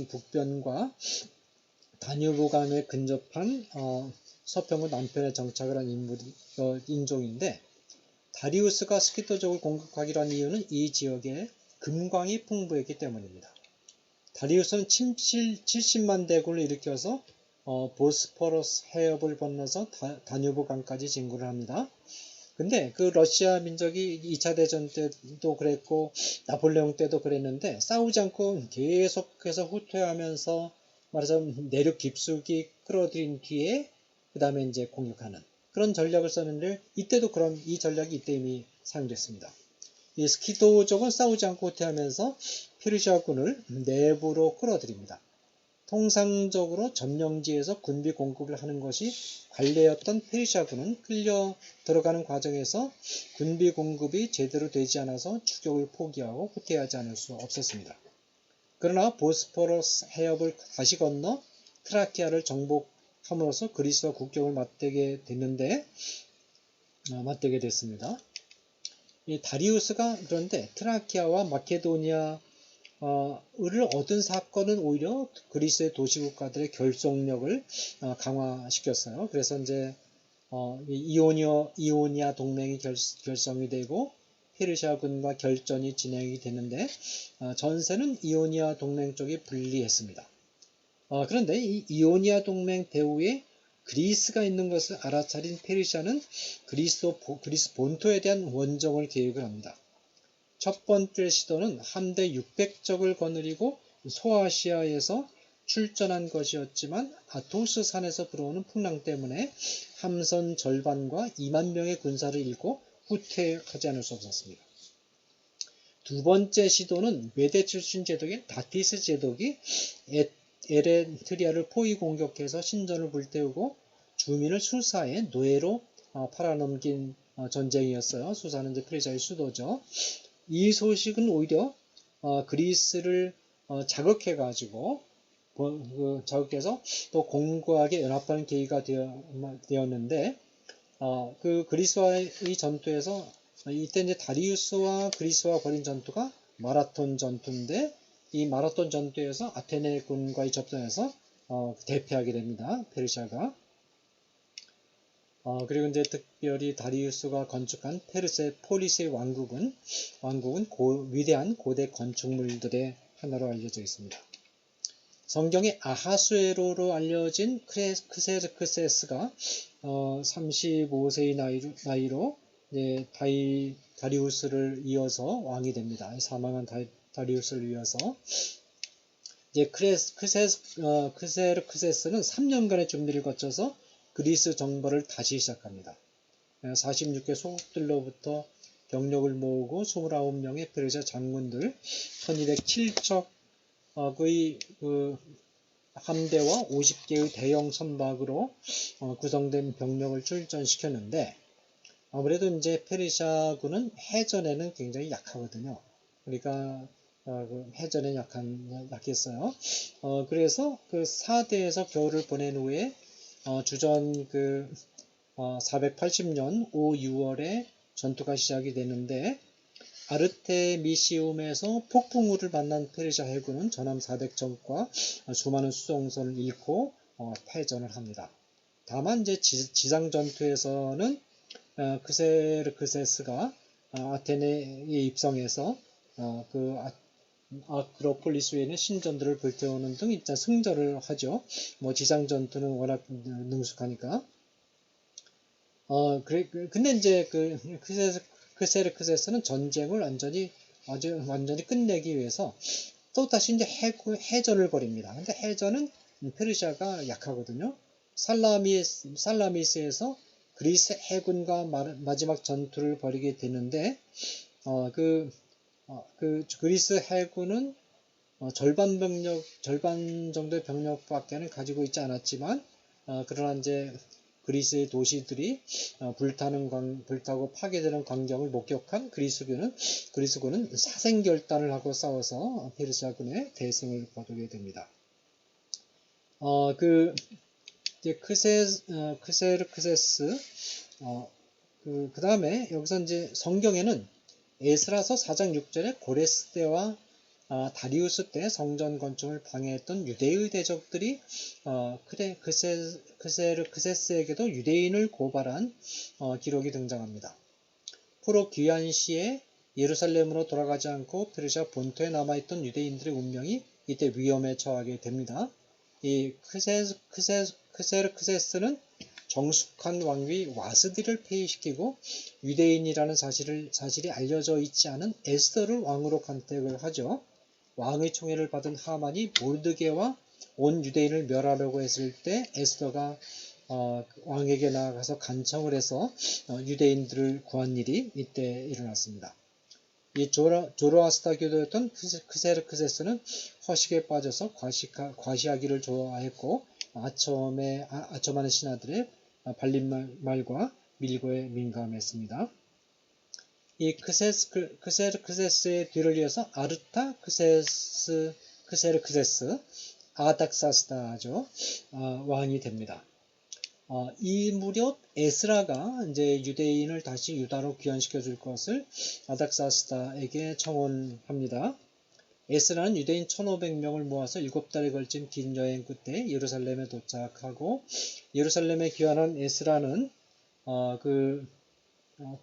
S1: 북변과 다뉴브 강에 근접한 서편과 남편에 정착을 한 인종인데, 다리우스가 스키토족을 공격하기로 한 이유는 이 지역에 금광이 풍부했기 때문입니다. 다리우스는 70만 대군을 일으켜서 보스포러스 해협을 건너서 다뉴브 강까지 진군을 합니다. 근데 그 러시아 민족이 2차 대전 때도 그랬고 나폴레옹 때도 그랬는데 싸우지 않고 계속해서 후퇴하면서 말하자면 내륙 깊숙이 끌어들인 뒤에 그 다음에 이제 공격하는 그런 전략을 썼는데, 이때도 그럼 이 전략이 이때 이미 사용됐습니다. 이 스키토족은 싸우지 않고 후퇴하면서 페르시아군을 내부로 끌어들입니다. 통상적으로 점령지에서 군비 공급을 하는 것이 관례였던 페르시아군은 끌려 들어가는 과정에서 군비 공급이 제대로 되지 않아서 추격을 포기하고 후퇴하지 않을 수 없었습니다. 그러나 보스포러스 해협을 다시 건너 트라키아를 정복함으로써 그리스와 국경을 맞대게 됐습니다. 이 다리우스가 그런데 트라키아와 마케도니아를 얻은 사건은 오히려 그리스의 도시국가들의 결속력을 강화시켰어요. 그래서 이제 이오니아 동맹이 결성이 되고 페르시아군과 결전이 진행이 되는데 전세는 이오니아 동맹 쪽이 불리했습니다. 그런데 이 이오니아 동맹 배후에 그리스가 있는 것을 알아차린 페르시아는 그리스 본토에 대한 원정을 계획을 합니다. 첫 번째 시도는 함대 600척을 거느리고 소아시아에서 출전한 것이었지만 아토스 산에서 불어오는 풍랑 때문에 함선 절반과 2만 명의 군사를 잃고 후퇴하지 않을 수 없었습니다. 두 번째 시도는 메데 출신 제독인 다티스 제독이 에레트리아를 포위 공격해서 신전을 불태우고 주민을 수사에 노예로 팔아넘긴 전쟁이었어요. 수사는 이제 페르시아의 수도죠. 이 소식은 오히려 그리스를 자극해가지고 자극해서 또 공고하게 연합하는 계기가 되었는데, 그 그리스와의 전투에서 이때 이제 다리우스와 그리스와 벌인 전투가 마라톤 전투인데, 이 마라톤 전투에서 아테네군과의 접전에서 대패하게 됩니다. 페르시아가. 그리고 이제 특별히 다리우스가 건축한 폴리스의 왕국은 위대한 고대 건축물들의 하나로 알려져 있습니다. 성경의 아하수에로로 알려진 크세르크세스가 35세의 나이로 다리우스를 이어서 왕이 됩니다. 사망한 다리우스를 이어서 이제 크세르크세스는 3년간의 준비를 거쳐서 그리스 정벌을 다시 시작합니다. 46개 소국들로부터 병력을 모으고 29명의 페르시아 장군들 1207척의 함대와 50개의 대형 선박으로 구성된 병력을 출전시켰는데, 아무래도 이제 페르시아군은 해전에는 굉장히 약하거든요. 그러니까 해전에 약했어요. 그래서 그 4대에서 겨울을 보낸 후에 주전 480년 5, 6월에 전투가 시작이 되는데, 아르테미시움에서 폭풍우를 만난 페르시아 해군은 전함 400척과 수많은 수송선을 잃고 패전을 합니다. 다만 이제 지상 전투에서는 크세르크세스가 아테네에 입성해서 그 아크로폴리스 외에는 신전들을 불태우는 등 일단 승전을 하죠. 지상 전투는 워낙 능숙하니까. 근데 이제 크세르크세스는 전쟁을 완전히 끝내기 위해서 또 다시 이제 해전을 벌입니다. 근데 해전은 페르시아가 약하거든요. 살라미스에서 그리스 해군과 마지막 전투를 벌이게 되는데 그 그리스 해군은 절반 정도의 병력밖에는 가지고 있지 않았지만 그러나 이제 그리스의 도시들이 불타고 파괴되는 광경을 목격한 그리스군은 사생결단을 하고 싸워서 페르시아군의 대승을 거두게 됩니다. 이제 크세르크세스 그 다음에 여기서 이제 성경에는 에스라서 4장 6절에 고레스 때와 다리우스 때 성전 건축을 방해했던 유대의 대적들이 크세르크세스에게도 유대인을 고발한 기록이 등장합니다. 포로 귀환 시에 예루살렘으로 돌아가지 않고 페르시아 본토에 남아있던 유대인들의 운명이 이때 위험에 처하게 됩니다. 이 크세르크세스는 정숙한 왕위 와스디를 폐위시키고 유대인이라는 사실이 알려져 있지 않은 에스더를 왕으로 간택을 하죠. 왕의 총애를 받은 하만이 모르드게와 온 유대인을 멸하려고 했을 때 에스더가 왕에게 나아가서 간청을 해서 유대인들을 구한 일이 이때 일어났습니다. 이 조로아스타 교도였던 크세르크세스는 허식에 빠져서 과시하기를 좋아했고 아첨하는 신하들의 발림말과 밀고에 민감했습니다. 이 크세르크세스의 뒤를 이어서 크세르크세스 아닥사스다죠. 왕이 됩니다. 이 무렵 에스라가 이제 유대인을 다시 유다로 귀환시켜 줄 것을 아닥사스다에게 청원합니다. 에스라는 유대인 1500명을 모아서 7달에 걸친 긴 여행 끝에 예루살렘에 도착하고 예루살렘에 귀환한 에스라는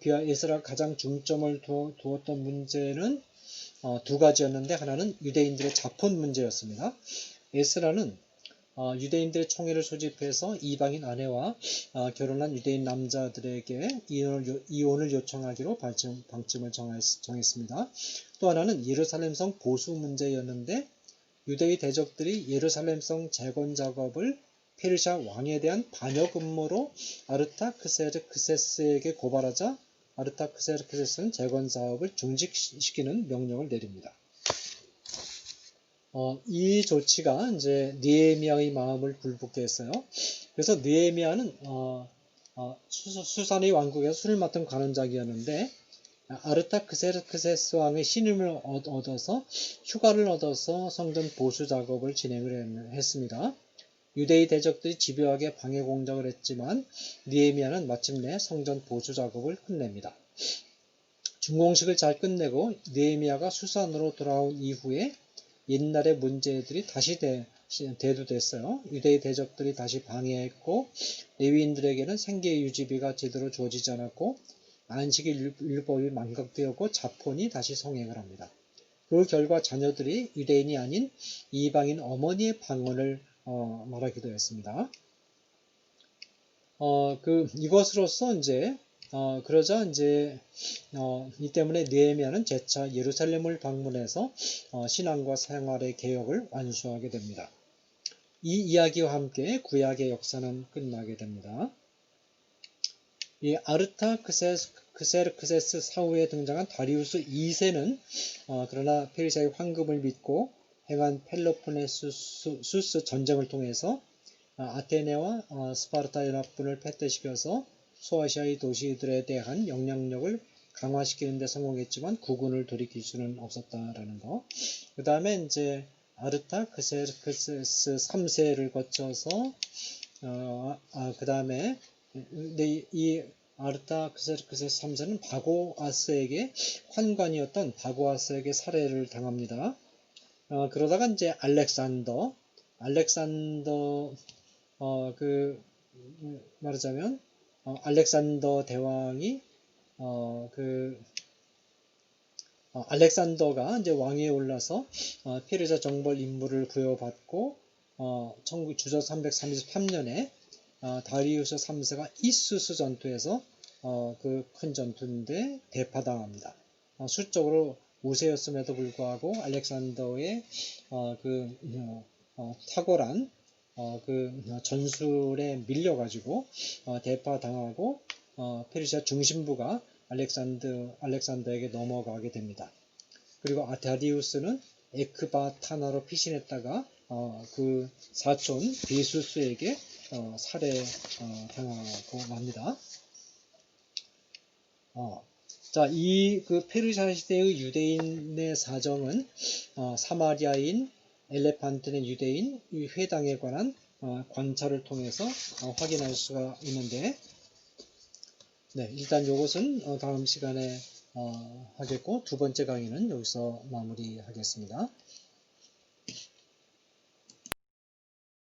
S1: 에스라가 가장 중점을 두었던 문제는 두 가지였는데 하나는 유대인들의 자폰 문제였습니다. 에스라는 유대인들의 총회를 소집해서 이방인 아내와 결혼한 유대인 남자들에게 이혼을 요청하기로 방침을 정했습니다. 또 하나는 예루살렘성 보수 문제였는데 유대의 대적들이 예루살렘성 재건 작업을 페르시아 왕에 대한 반역 음모로 아르타크세르크세스에게 고발하자 아르타크세르크세스는 재건 사업을 중지시키는 명령을 내립니다. 이 조치가 이제 느헤미야의 마음을 불붙게 했어요. 그래서 느헤미야는 수산의 왕국에서 술을 맡은 관원장이었는데 아르타크세르크세스 왕의 신임을 얻어서 휴가를 얻어서 성전 보수 작업을 진행을 했습니다. 유대의 대적들이 집요하게 방해 공작을 했지만 느헤미야는 마침내 성전 보수 작업을 끝냅니다. 준공식을 잘 끝내고 느헤미야가 수산으로 돌아온 이후에 옛날의 문제들이 다시 대두됐어요. 유대의 대적들이 다시 방해했고 레위인들에게는 생계 유지비가 제대로 주어지지 않았고 안식일 율법이 망각되었고 자폰이 다시 성행을 합니다. 그 결과 자녀들이 유대인이 아닌 이방인 어머니의 방언을 말하기도 했습니다. 이것으로서 이제 그러자 이제 이 때문에 느헤미야는 재차 예루살렘을 방문해서 신앙과 생활의 개혁을 완수하게 됩니다. 이 이야기와 함께 구약의 역사는 끝나게 됩니다. 이 아르타크세르크세스 사후에 등장한 다리우스 2세는 그러나 페르시아의 황금을 믿고 행한 펠로폰네수스 전쟁을 통해서 아테네와 스파르타 연합군을 패퇴시켜서 소아시아의 도시들에 대한 영향력을 강화시키는 데 성공했지만 국군을 돌이킬 수는 없었다라는 거. 그 다음에 이제 아르타크세르크세스 3세를 거쳐서 그 다음에 이 아르타크세르크세스 3세는 바고아스에게 환관이었던 바고아스에게 살해를 당합니다. 그러다가 이제 알렉산더 말하자면 알렉산더 대왕이 알렉산더가 이제 왕위에 올라서 페르시아 정벌 임무를 부여받고 주저 333년에 다리우스 3세가 이수스 전투에서 그 큰 전투인데 대파당합니다. 수적으로 우세였음에도 불구하고 알렉산더의 탁월한 전술에 밀려가지고 대파당하고 페르시아 중심부가 알렉산더에게 넘어가게 됩니다. 그리고 다리우스는 에크바타나로 피신했다가 그 사촌 베수스에게 살해당하고 맙니다. 자, 그 페르시아 시대의 유대인의 사정은 사마리아인, 엘레판트의 유대인, 이 회당에 관한 관찰을 통해서 확인할 수가 있는데, 네, 일단 이것은 다음 시간에 하겠고, 두 번째 강의는 여기서 마무리하겠습니다.